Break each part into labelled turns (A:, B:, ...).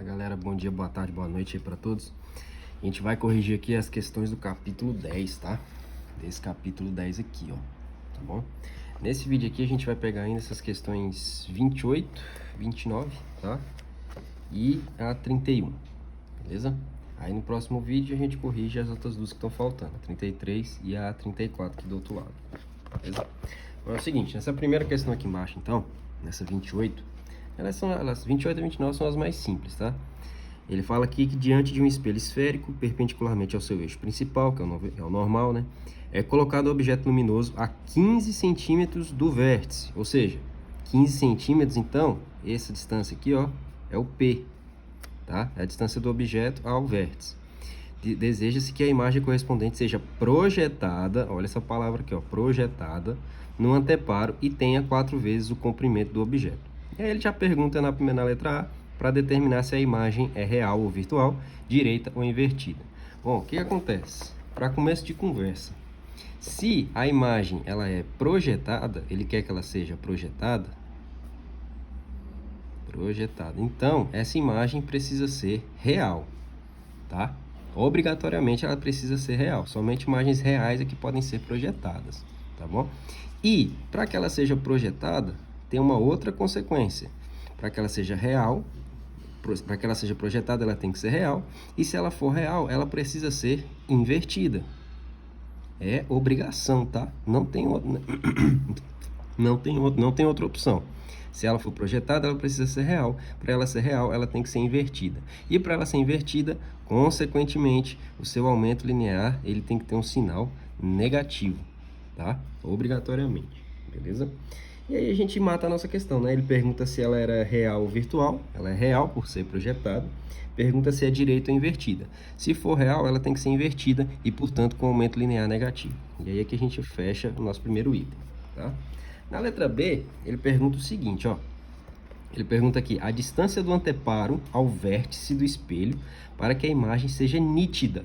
A: Fala galera, bom dia, boa tarde, boa noite aí pra todos. A gente vai corrigir aqui as questões do capítulo 10, tá? Desse capítulo 10 aqui, ó, tá bom? Nesse vídeo aqui a gente vai pegar ainda essas questões 28, 29, tá? E a 31, beleza? Aí no próximo vídeo a gente corrige as outras duas que estão faltando, a 33 e a 34 aqui do outro lado, beleza? Então é o seguinte, nessa primeira questão aqui embaixo então, nessa 28, elas 28 e 29 são as mais simples, tá? Ele fala aqui que diante de um espelho esférico, perpendicularmente ao seu eixo principal, que é o normal, né? É colocado o objeto luminoso a 15 centímetros do vértice, ou seja, 15 centímetros, então, essa distância aqui, ó, é o P, tá? É a distância do objeto ao vértice. Deseja-se que a imagem correspondente seja projetada, olha essa palavra aqui, ó, projetada, no anteparo e tenha 4 vezes o comprimento do objeto. E aí ele já pergunta na letra A, para determinar se a imagem é real ou virtual, direita ou invertida. Bom, o que acontece? Para começo de conversa, se a imagem ela é projetada, ele quer que ela seja projetada, então essa imagem precisa ser real, tá? Obrigatoriamente ela precisa ser real, somente imagens reais é que podem ser projetadas, tá bom? E para que ela seja projetada, tem uma outra consequência. Para que ela seja real, para que ela seja projetada, ela tem que ser real. E se ela for real, ela precisa ser invertida. É obrigação, tá? Não tem outra opção. Se ela for projetada, ela precisa ser real. Para ela ser real, ela tem que ser invertida. E para ela ser invertida, consequentemente, o seu aumento linear ele tem que ter um sinal negativo, tá? Obrigatoriamente, beleza? E aí a gente mata a nossa questão, né? Ele pergunta se ela era real ou virtual. Ela é real por ser projetada. Pergunta se é direita ou invertida. Se for real, ela tem que ser invertida e, portanto, com aumento linear negativo. E aí é que a gente fecha o nosso primeiro item, tá? Na letra B, ele pergunta o seguinte, ó. Ele pergunta aqui, a distância do anteparo ao vértice do espelho para que a imagem seja nítida.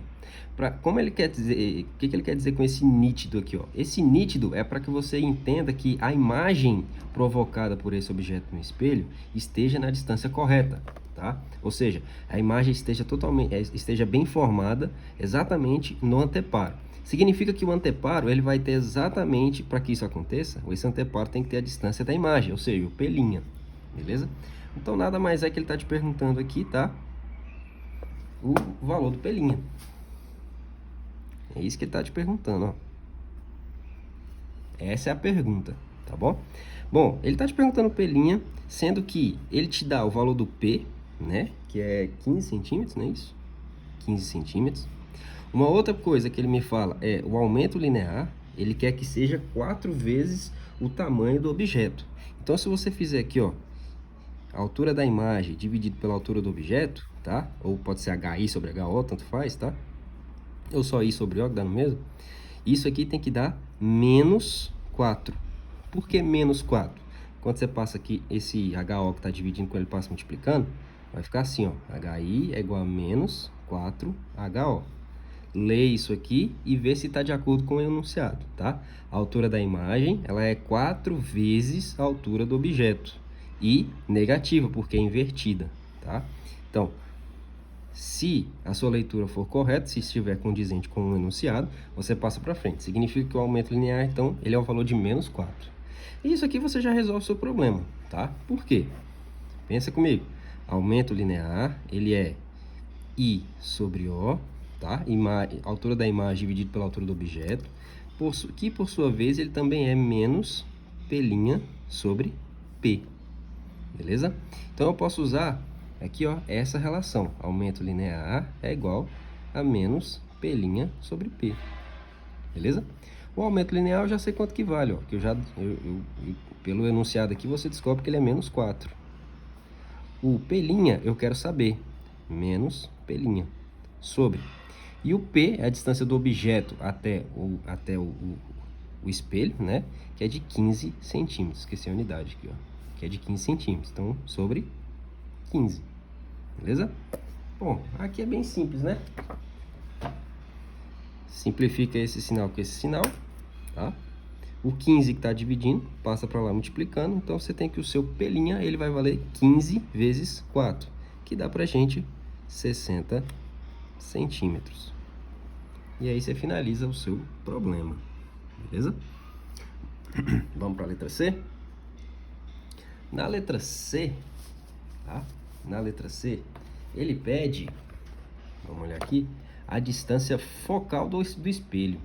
A: Como ele quer dizer, o que ele quer dizer com esse nítido aqui, ó? Esse nítido é para que você entenda que a imagem provocada por esse objeto no espelho esteja na distância correta, tá? Ou seja, a imagem esteja bem formada exatamente no anteparo. Significa que o anteparo ele vai ter exatamente, para que isso aconteça, esse anteparo tem que ter a distância da imagem, ou seja, o P', beleza? Então nada mais é que ele está te perguntando aqui, tá? O valor do P'. É isso que ele está te perguntando, ó. Essa é a pergunta, tá bom? Bom, ele está te perguntando P', sendo que ele te dá o valor do P, né? Que é 15 centímetros, não é isso? 15 centímetros. Uma outra coisa que ele me fala é o aumento linear, ele quer que seja 4 vezes o tamanho do objeto. Então, se você fizer aqui, ó, a altura da imagem dividido pela altura do objeto, tá? Ou pode ser HI sobre HO, tanto faz, tá? Ou só I sobre O, que dá no mesmo. Isso aqui tem que dar menos 4. Por que menos 4? Quando você passa aqui, esse HO que está dividindo, quando ele passa multiplicando, vai ficar assim, ó. HI é igual a menos 4HO. Lê isso aqui e vê se está de acordo com o enunciado, tá? A altura da imagem, ela é 4 vezes a altura do objeto. E negativa, porque é invertida, tá? Então, se a sua leitura for correta, se estiver condizente com o enunciado, você passa para frente. Significa que o aumento linear, então, ele é o valor de menos 4. E isso aqui você já resolve o seu problema, tá? Por quê? Pensa comigo. Aumento linear, ele é I sobre O, tá? Altura da imagem dividido pela altura do objeto, que por sua vez ele também é menos P' sobre P, beleza? Então eu posso usar aqui, ó, essa relação, aumento linear é igual a menos P' sobre P, beleza? O aumento linear eu já sei quanto que vale, ó, que pelo enunciado aqui você descobre que ele é menos 4. O P' eu quero saber, menos P' sobre. E o P é a distância do objeto até o espelho, né? Que é de 15 centímetros. Esqueci a unidade aqui, ó. Que é de 15 centímetros. Então, sobre 15. Beleza? Bom, aqui é bem simples, né? Simplifica esse sinal com esse sinal, tá? O 15 que está dividindo, passa para lá multiplicando. Então, você tem que o seu P', ele vai valer 15 vezes 4. que dá pra gente 60 centímetros. E aí você finaliza o seu problema, beleza? Vamos para a letra C? Na letra C, tá? Na letra C, ele pede, vamos olhar aqui, a distância focal do espelho,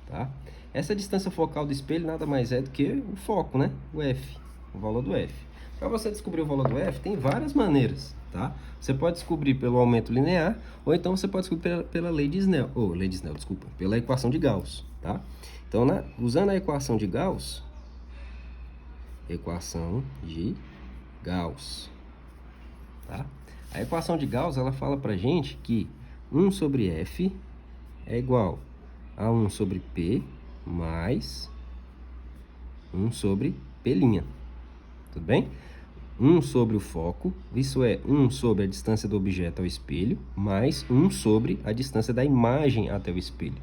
A: tá? Essa distância focal do espelho nada mais é do que o foco, né? O F, o valor do F. Para você descobrir o valor do F, tem várias maneiras, tá? Você pode descobrir pelo aumento linear, ou então você pode descobrir pela lei de Snell, desculpa, pela equação de Gauss, tá? Então, usando a equação de Gauss, tá? A equação de Gauss, ela fala pra gente que 1 sobre F é igual a 1 sobre P mais 1 sobre P', tudo bem? 1 sobre o foco, isso é 1 sobre a distância do objeto ao espelho, mais 1 sobre a distância da imagem até o espelho,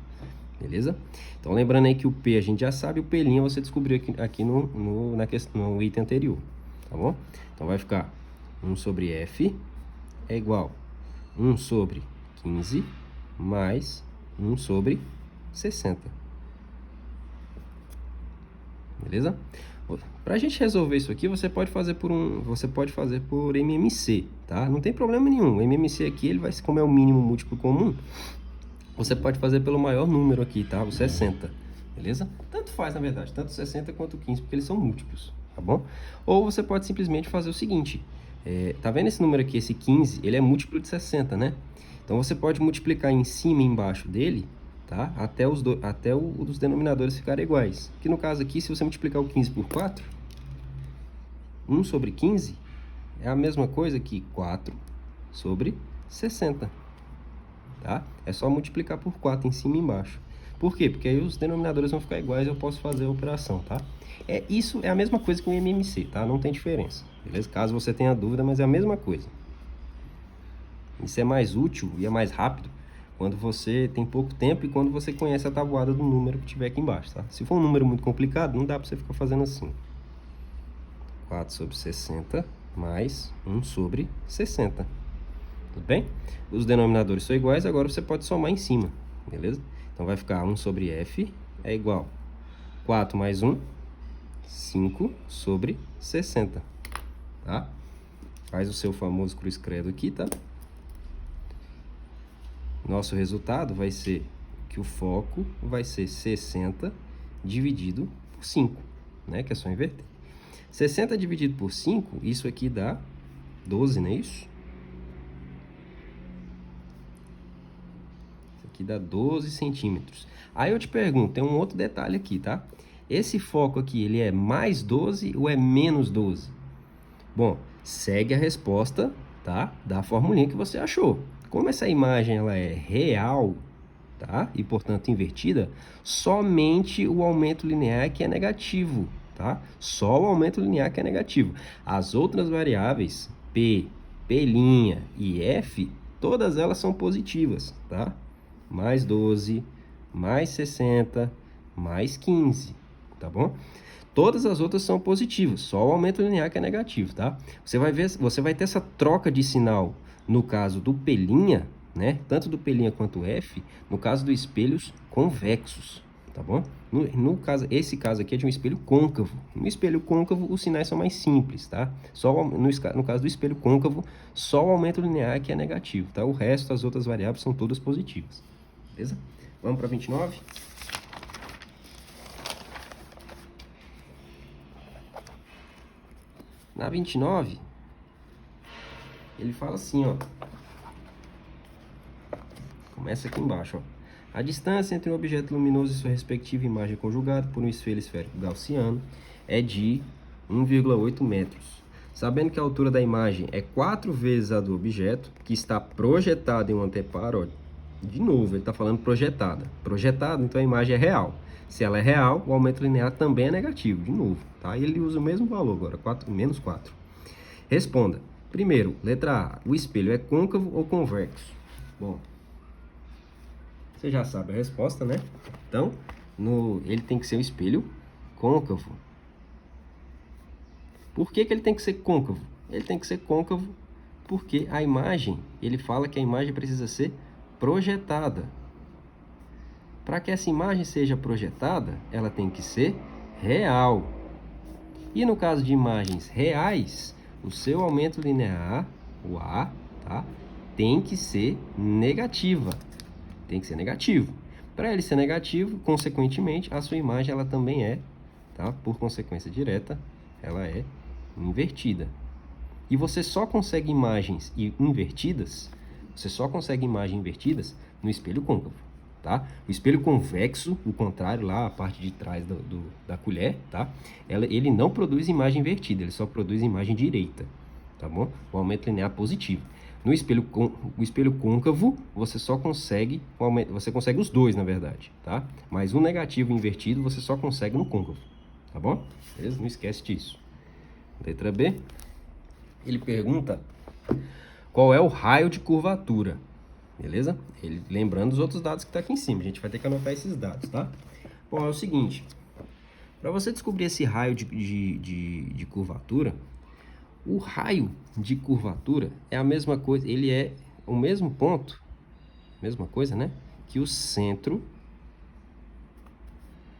A: beleza? Então, lembrando aí que o P a gente já sabe, o P' você descobriu aqui no item anterior, tá bom? Então, vai ficar 1 sobre F é igual a 1 sobre 15 mais 1 sobre 60. Beleza? Para a gente resolver isso aqui, você pode fazer por MMC, tá? Não tem problema nenhum. O MMC aqui, ele vai, como é o mínimo múltiplo comum, você pode fazer pelo maior número aqui, tá? O 60, beleza? Tanto faz, na verdade, tanto 60 quanto 15, porque eles são múltiplos, tá bom? Ou você pode simplesmente fazer o seguinte, tá vendo esse número aqui, esse 15, ele é múltiplo de 60, né? Então, você pode multiplicar em cima e embaixo dele, tá? Até os denominadores ficarem iguais. Que no caso aqui, se você multiplicar o 15 por 4, 1 sobre 15 é a mesma coisa que 4 sobre 60. Tá? É só multiplicar por 4 em cima e embaixo. Por quê? Porque aí os denominadores vão ficar iguais e eu posso fazer a operação, tá? Isso é a mesma coisa que o MMC, tá? Não tem diferença, beleza? Caso você tenha dúvida, mas é a mesma coisa. Isso é mais útil e é mais rápido quando você tem pouco tempo e quando você conhece a tabuada do número que tiver aqui embaixo, tá? Se for um número muito complicado, não dá para você ficar fazendo assim. 4 sobre 60 mais 1 sobre 60. Tudo bem? Os denominadores são iguais, agora você pode somar em cima, beleza? Então, vai ficar 1 sobre F é igual a 4 mais 1, 5 sobre 60, tá? Faz o seu famoso cruz credo aqui, tá? Nosso resultado vai ser que o foco vai ser 60 dividido por 5, né? Que é só inverter. 60 dividido por 5, isso aqui dá 12, não é isso? Isso aqui dá 12 centímetros. Aí eu te pergunto, tem um outro detalhe aqui, tá? Esse foco aqui, ele é mais 12 ou é menos 12? Bom, segue a resposta, tá? Da formulinha que você achou. Como essa imagem ela é real, tá? E, portanto, invertida, somente o aumento linear que é negativo, tá? Só o aumento linear que é negativo. As outras variáveis, P, P' e F, todas elas são positivas, tá? Mais 12, mais 60, mais 15, tá bom? Todas as outras são positivas, só o aumento linear que é negativo, tá? Você vai ter essa troca de sinal no caso do P', né? Tanto do P' quanto F, no caso dos espelhos convexos, tá bom? No caso, esse caso aqui é de um espelho côncavo. No espelho côncavo, os sinais são mais simples, tá? No caso do espelho côncavo, só o aumento linear que é negativo, tá? O resto, as outras variáveis são todas positivas, beleza? Vamos para 29? Na 29, ele fala assim, ó. Começa aqui embaixo, ó. A distância entre um objeto luminoso e sua respectiva imagem conjugada por um espelho esférico gaussiano é de 1,8 metros. Sabendo que a altura da imagem é 4 vezes a do objeto, que está projetado em um anteparo, ó, de novo, ele está falando projetada. Projetada, então a imagem é real. Se ela é real, o aumento linear também é negativo, de novo, tá? E ele usa o mesmo valor agora, menos 4. Responda. Primeiro, letra A. O espelho é côncavo ou convexo? Bom, você já sabe a resposta, né? Então, ele tem que ser um espelho côncavo. Por que ele tem que ser côncavo? Ele tem que ser côncavo Porque a imagem, ele fala que a imagem precisa ser projetada. Para que essa imagem seja projetada, ela tem que ser real. E no caso de imagens reais, o seu aumento linear, o A, tá, tem que ser negativa. Tem que ser negativo. Para ele ser negativo, consequentemente, a sua imagem ela também é, tá, por consequência direta, ela é invertida. E você só consegue imagens invertidas, no espelho côncavo, tá? O espelho convexo, o contrário lá, a parte de trás da colher, tá? Ele não produz imagem invertida, ele só produz imagem direita, tá bom? O aumento linear positivo. No o espelho côncavo, você só consegue, você consegue os dois, na verdade, tá? Mas o negativo invertido, você só consegue no côncavo, tá bom? Beleza? Não esquece disso. Letra B. Ele pergunta qual é o raio de curvatura, beleza? Ele, lembrando os outros dados que tá aqui em cima, a gente vai ter que anotar esses dados, tá? Bom, é o seguinte, para você descobrir esse raio de curvatura, o raio de curvatura é a mesma coisa, ele é o mesmo ponto, mesma coisa, né? Que o centro,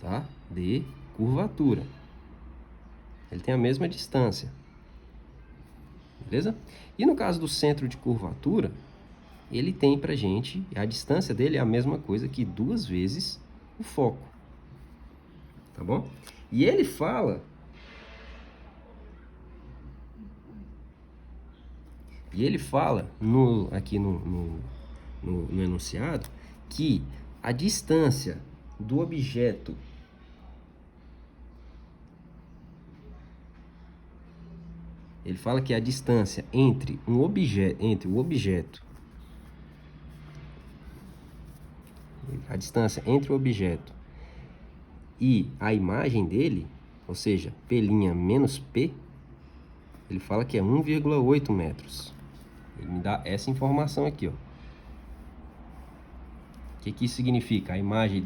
A: tá? De curvatura. Ele tem a mesma distância, beleza? E no caso do centro de curvatura, ele tem pra gente, a distância dele é a mesma coisa que 2 vezes o foco, tá bom? E ele fala... aqui no enunciado que a distância do objeto ele fala que a distância entre o objeto e a imagem dele, ou seja, P' menos P, ele fala que é 1,8 metros. Ele me dá essa informação aqui, ó. O que isso significa? A imagem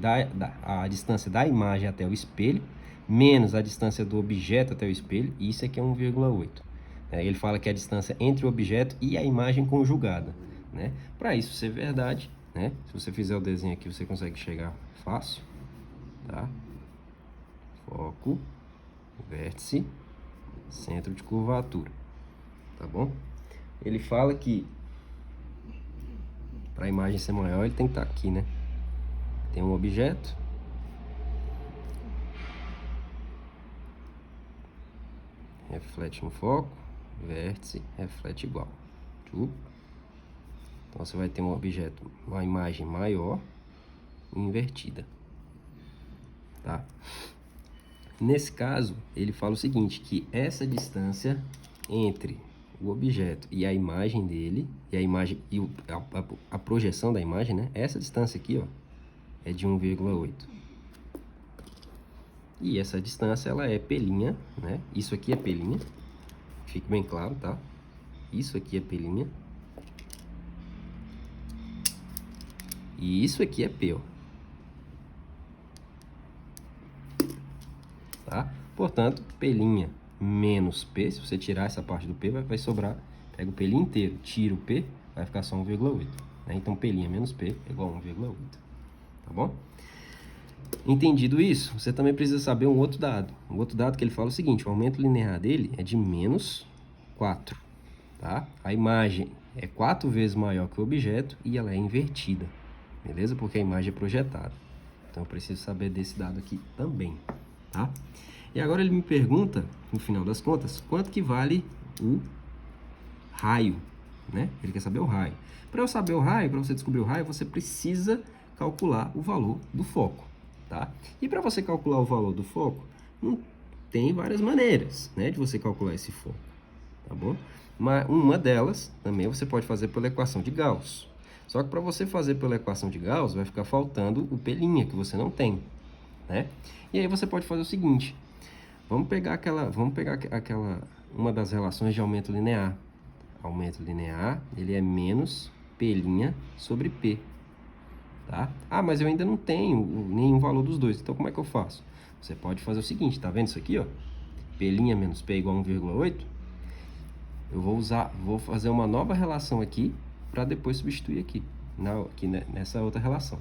A: a distância da imagem até o espelho, menos a distância do objeto até o espelho, e isso aqui é 1,8. Ele fala que é a distância entre o objeto e a imagem conjugada, né? Para isso ser verdade, né? Se você fizer o desenho aqui, você consegue chegar fácil, tá? Foco, vértice, centro de curvatura, tá bom? Ele fala que para a imagem ser maior, ele tem que estar aqui, né? Tem um objeto, reflete no foco, vértice, reflete igual. Então você vai ter um objeto, uma imagem maior invertida, tá? Nesse caso, ele fala o seguinte, que essa distância entre o objeto e a imagem dele, e a imagem e a projeção da imagem, né? Essa distância aqui, ó, é de 1,8. E essa distância, ela é P', né? Isso aqui é P', fique bem claro, tá? Isso aqui é P'. E isso aqui é P, ó. Tá? Portanto, P' menos P, se você tirar essa parte do P, vai sobrar, pega o P' inteiro, tira o P, vai ficar só 1,8. Né? Então, P' menos P é igual a 1,8. Tá bom? Entendido isso, você também precisa saber um outro dado. Um outro dado que ele fala o seguinte, o aumento linear dele é de menos 4. Tá? A imagem é 4 vezes maior que o objeto e ela é invertida. Beleza? Porque a imagem é projetada. Então, eu preciso saber desse dado aqui também. Tá? E agora ele me pergunta, no final das contas, quanto que vale o raio, né? Ele quer saber o raio. Para eu saber o raio, para você descobrir o raio, você precisa calcular o valor do foco, tá? E para você calcular o valor do foco, tem várias maneiras, né, de você calcular esse foco, tá bom? Uma delas, também, você pode fazer pela equação de Gauss. Só que para você fazer pela equação de Gauss, vai ficar faltando o P', que você não tem, né? E aí você pode fazer o seguinte, vamos pegar uma das relações de aumento linear. Aumento linear, ele é menos P' sobre P, tá? Ah, mas eu ainda não tenho nenhum valor dos dois, então como é que eu faço? Você pode fazer o seguinte, tá vendo isso aqui, ó? P' menos P igual a 1,8. eu vou fazer uma nova relação aqui para depois substituir aqui, nessa outra relação.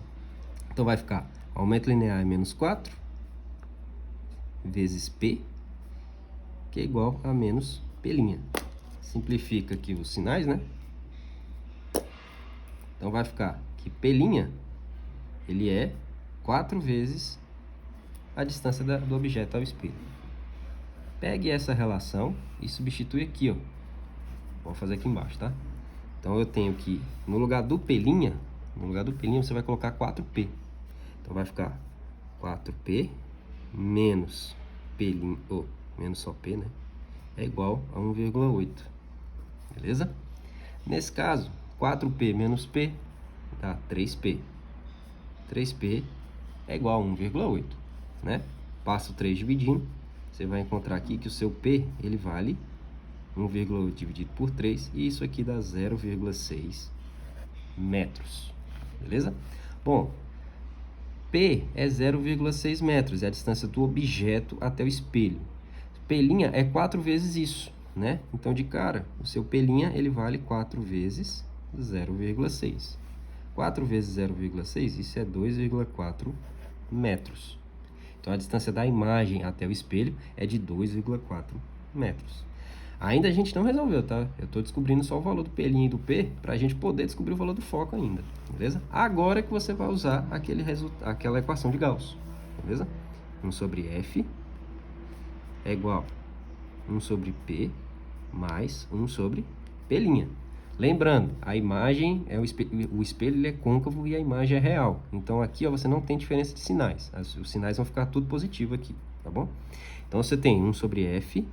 A: Então vai ficar aumento linear é menos 4 vezes P, que é igual a menos P'. Simplifica aqui os sinais, né? Então vai ficar que P', ele é 4 vezes a distância do objeto ao espelho. Pegue essa relação e substitui aqui, ó. Vou fazer aqui embaixo, tá? Então eu tenho que, no lugar do P', você vai colocar 4P. Então vai ficar 4P menos P', menos só P, né? É igual a 1,8. Beleza? Nesse caso, 4P menos P dá 3P. 3P é igual a 1,8, né? Passa o 3 dividindo, você vai encontrar aqui que o seu P, ele vale 1,8 dividido por 3, e isso aqui dá 0,6 metros. Beleza? Bom, P é 0,6 metros, é a distância do objeto até o espelho. P' é 4 vezes isso, né? Então, de cara, o seu P' ele vale 4 vezes 0,6. 4 vezes 0,6, isso é 2,4 metros. Então, a distância da imagem até o espelho é de 2,4 metros. Ainda a gente não resolveu, tá? Eu estou descobrindo só o valor do P' e do P para a gente poder descobrir o valor do foco ainda, beleza? Agora é que você vai usar aquela equação de Gauss, beleza? 1 sobre F é igual a 1 sobre P mais 1 sobre P'. Lembrando, a imagem, o espelho ele é côncavo e a imagem é real. Então aqui ó, você não tem diferença de sinais. Os sinais vão ficar tudo positivo aqui, tá bom? Então você tem 1 sobre F.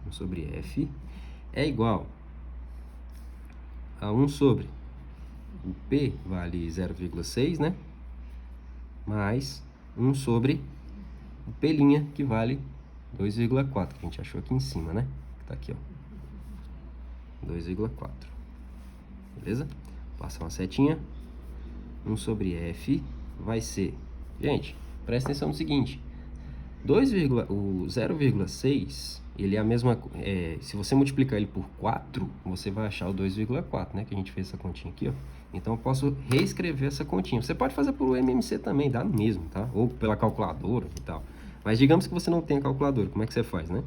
A: 1 sobre F é igual a 1 sobre o P vale 0,6, né? Mais 1 sobre o P', que vale 2,4, que a gente achou aqui em cima, né? Tá aqui, ó. 2,4. Beleza? Passa uma setinha. 1 sobre F vai ser... Gente, presta atenção no seguinte. O 0,6, ele é a mesma... se você multiplicar ele por 4, você vai achar o 2,4, né? Que a gente fez essa continha aqui, ó. Então, eu posso reescrever essa continha. Você pode fazer por MMC também, dá no mesmo, tá? Ou pela calculadora e tal. Mas digamos que você não tenha calculadora, como é que você faz, né?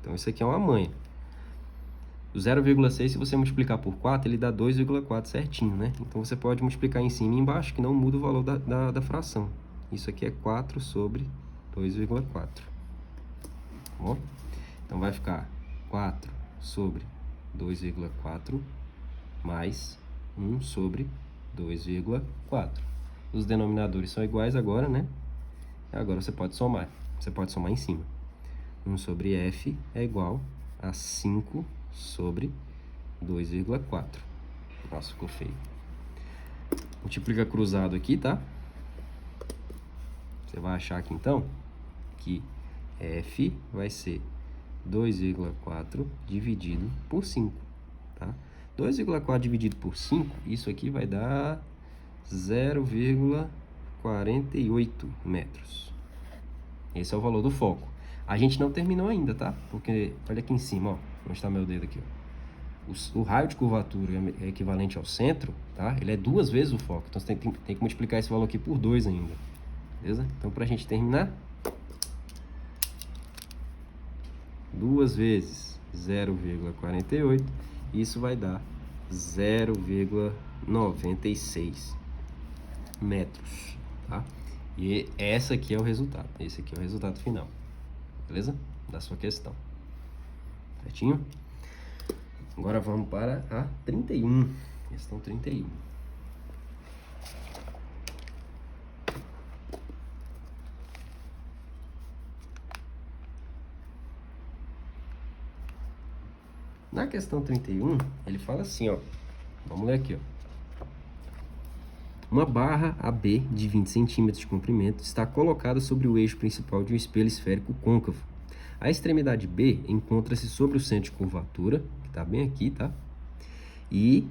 A: Então, isso aqui é uma manha. O 0,6, se você multiplicar por 4, ele dá 2,4 certinho, né? Então, você pode multiplicar em cima e embaixo, que não muda o valor da fração. Isso aqui é 4 sobre 2,4. Tá bom? Então, vai ficar 4 sobre 2,4 mais 1 sobre 2,4. Os denominadores são iguais agora, né? Agora você pode somar. Você pode somar em cima. 1 sobre F é igual a 5 sobre 2,4. Nossa, ficou feio. Multiplica cruzado aqui, tá? Você vai achar aqui, então, que F vai ser 2,4 dividido por 5, tá? 2,4 dividido por 5, isso aqui vai dar 0,48 metros. Esse é o valor do foco. A gente não terminou ainda, tá? Porque, olha aqui em cima, ó. Onde está meu dedo aqui, ó. O raio de curvatura é equivalente ao centro, tá? Ele é 2 vezes o foco. Então, você tem que multiplicar esse valor aqui por 2 ainda. Beleza? Então, para a gente terminar, 2 vezes 0,48, isso vai dar 0,96 metros, tá? E essa aqui é o resultado. Esse aqui é o resultado final. Beleza? Da sua questão. Certinho? Agora vamos para a 31. Questão 31. Na questão 31, ele fala assim, ó. Vamos ler aqui, ó. Uma barra AB de 20 centímetros de comprimento está colocada sobre o eixo principal de um espelho esférico côncavo. A extremidade B encontra-se sobre o centro de curvatura, que está bem aqui, tá? E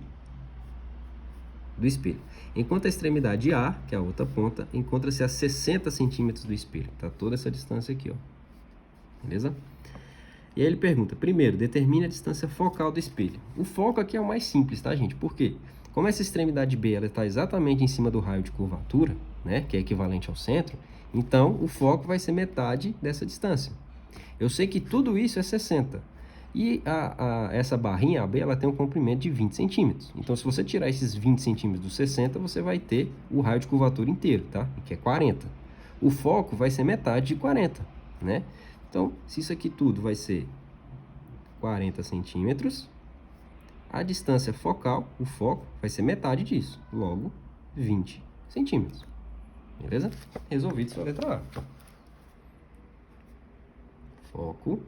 A: do espelho. Enquanto a extremidade A, que é a outra ponta, encontra-se a 60 centímetros do espelho. Tá toda essa distância aqui, ó. Beleza? E aí ele pergunta, primeiro, determine a distância focal do espelho. O foco aqui é o mais simples, tá, gente? Por quê? Como essa extremidade B está exatamente em cima do raio de curvatura, né, que é equivalente ao centro, então o foco vai ser metade dessa distância. Eu sei que tudo isso é 60. E essa barrinha AB, ela tem um comprimento de 20 centímetros. Então, se você tirar esses 20 centímetros dos 60, você vai ter o raio de curvatura inteiro, tá? Que é 40. O foco vai ser metade de 40, né? Então, se isso aqui tudo vai ser 40 centímetros, a distância focal, o foco, vai ser metade disso. Logo, 20 centímetros. Beleza? Resolvido sua letra A. Foco,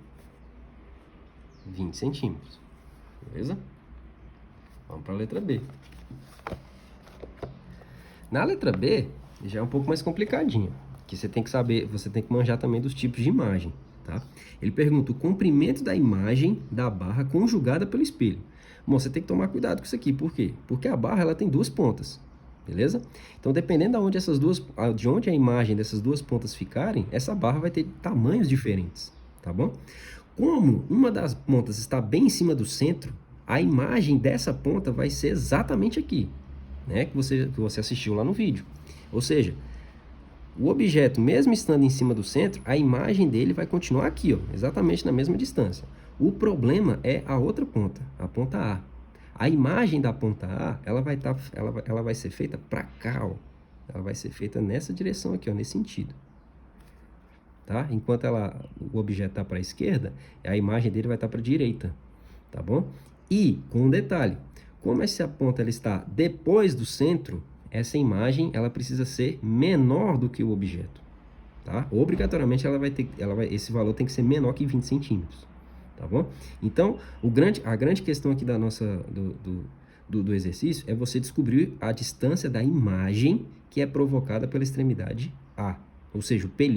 A: 20 centímetros. Beleza? Vamos para a letra B. Na letra B, já é um pouco mais complicadinho. Que você tem que saber, você tem que manjar também dos tipos de imagem, tá? Ele pergunta o comprimento da imagem da barra conjugada pelo espelho. Bom, você tem que tomar cuidado com isso aqui. Por quê? Porque a barra ela tem duas pontas. Beleza? Então, dependendo de onde a imagem dessas duas pontas ficarem, essa barra vai ter tamanhos diferentes, tá bom? Como uma das pontas está bem em cima do centro, a imagem dessa ponta vai ser exatamente aqui, né? Que você assistiu lá no vídeo. Ou seja, o objeto, mesmo estando em cima do centro, a imagem dele vai continuar aqui, ó, exatamente na mesma distância. O problema é a outra ponta, a ponta A. A imagem da ponta A, ela vai ser feita para cá, ó. Ela vai ser feita nessa direção aqui, ó, nesse sentido. Tá? Enquanto o objeto está para a esquerda, a imagem dele vai estar para a direita, tá bom? E, com um detalhe, como essa ponta ela está depois do centro, essa imagem ela precisa ser menor do que o objeto, tá? Obrigatoriamente esse valor tem que ser menor que 20 centímetros, tá bom? Então, a grande questão aqui do exercício é você descobrir a distância da imagem que é provocada pela extremidade A, ou seja, o P'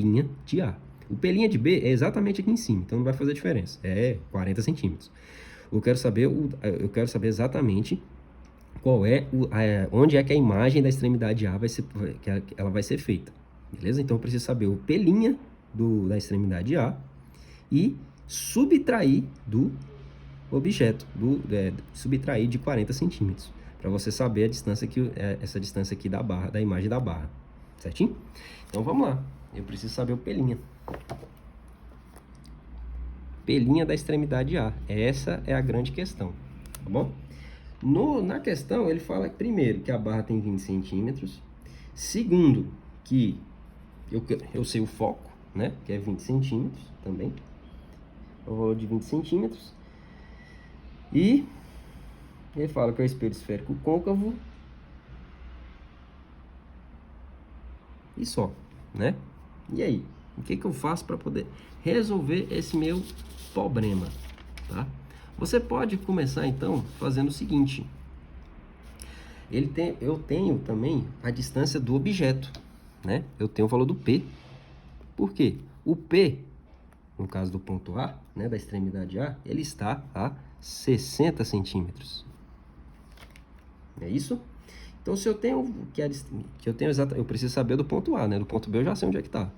A: de A. O P' de B é exatamente aqui em cima, então não vai fazer diferença, é 40 centímetros. Eu quero saber exatamente onde é que a imagem da extremidade A ela vai ser feita, beleza? Então eu preciso saber o P' da extremidade A e subtrair do objeto, subtrair de 40 centímetros, para você saber a distância essa distância aqui da imagem da barra, certinho? Então vamos lá, eu preciso saber o P'. P' da extremidade A, essa é a grande questão, tá bom? Na questão, ele fala, primeiro, que a barra tem 20 centímetros. Segundo, que eu sei o foco, né? Que é 20 centímetros também. O valor de 20 centímetros. E ele fala que é o espelho esférico côncavo. E só, né? E aí? O que eu faço para poder resolver esse meu problema, tá? Você pode começar, então, fazendo o seguinte. Eu tenho também a distância do objeto, né? Eu tenho o valor do P. Por quê? O P, no caso do ponto A, né, da extremidade A, ele está a 60 centímetros. É isso? Então, se eu tenho eu preciso saber do ponto A, né? Do ponto B eu já sei onde é que está.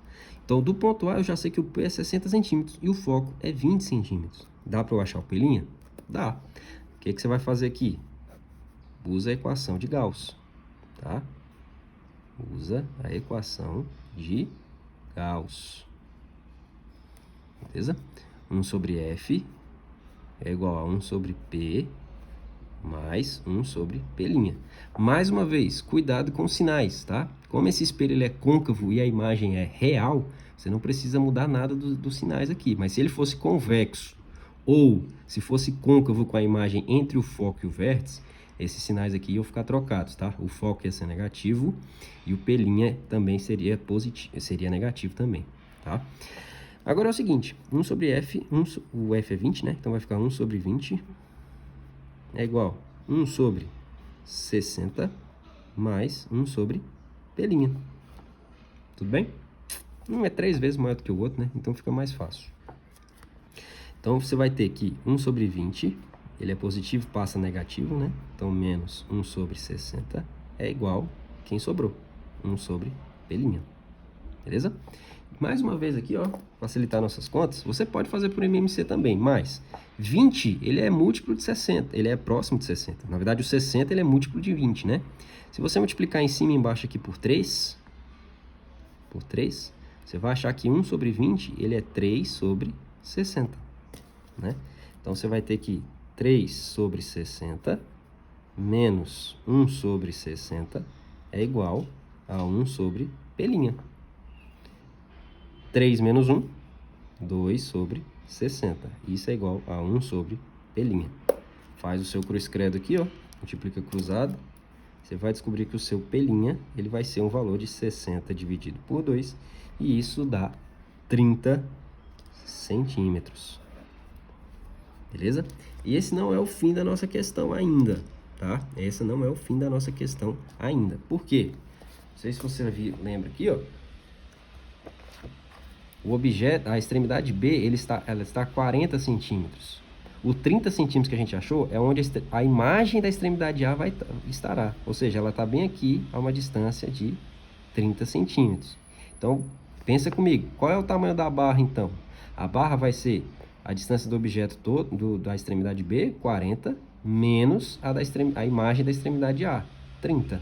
A: Então, do ponto A eu já sei que o P é 60 centímetros e o foco é 20 centímetros. Dá para eu achar o P'? Dá. O que você vai fazer aqui? Usa a equação de Gauss, tá? Usa a equação de Gauss. Beleza? 1 sobre F é igual a 1 sobre P mais 1 sobre P'. Mais uma vez, cuidado com os sinais, tá? Como esse espelho ele é côncavo e a imagem é real, você não precisa mudar nada dos sinais aqui. Mas se ele fosse convexo ou se fosse côncavo com a imagem entre o foco e o vértice, esses sinais aqui iam ficar trocados, tá? O foco ia ser negativo e o P' também seria positivo, seria negativo também, tá? Agora é o seguinte, 1 sobre F, o F é 20, né? Então vai ficar 1 sobre 20 é igual a 1 sobre 60 mais 1 sobre P'. Tudo bem? Um é 3 vezes maior do que o outro, né? Então fica mais fácil. Então você vai ter que 1 sobre 20, ele é positivo, passa negativo, né? Então menos 1 sobre 60 é igual, quem sobrou? 1 sobre P'. Beleza? Mais uma vez aqui, ó, facilitar nossas contas, você pode fazer por MMC também, mas 20, ele é múltiplo de 60, ele é próximo de 60. Na verdade, o 60, ele é múltiplo de 20, né? Se você multiplicar em cima e embaixo aqui por 3, você vai achar que 1 sobre 20, ele é 3 sobre 60, né? Então, você vai ter que 3 sobre 60 menos 1 sobre 60 é igual a 1 sobre P'. 3 menos 1, 2 sobre 60. Isso é igual a 1 sobre P'. Faz o seu cruz credo aqui, ó. Multiplica cruzado. Você vai descobrir que o seu P', ele vai ser um valor de 60 dividido por 2. E isso dá 30 centímetros. Beleza? E esse não é o fim da nossa questão ainda, tá? Esse não é o fim da nossa questão ainda. Por quê? Não sei se você lembra aqui, ó. O objeto, a extremidade B, ela está a 40 centímetros. O 30 centímetros que a gente achou é onde a imagem da extremidade A estará. Ou seja, ela está bem aqui a uma distância de 30 centímetros. Então, pensa comigo. Qual é o tamanho da barra, então? A barra vai ser a distância do objeto todo, da extremidade B, 40, menos a imagem da extremidade A, 30.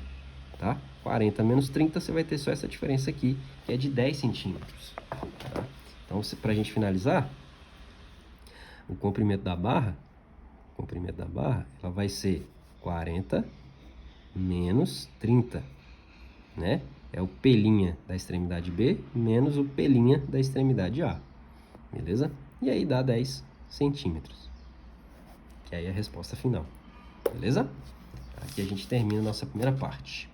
A: Tá? 40 menos 30, você vai ter só essa diferença aqui, que é de 10 centímetros. Tá? Então, para a gente finalizar, o comprimento da barra, ela vai ser 40 menos 30, né? É o P' da extremidade B menos o P' da extremidade A, beleza? E aí dá 10 centímetros, que aí é a resposta final, beleza? Aqui a gente termina a nossa primeira parte.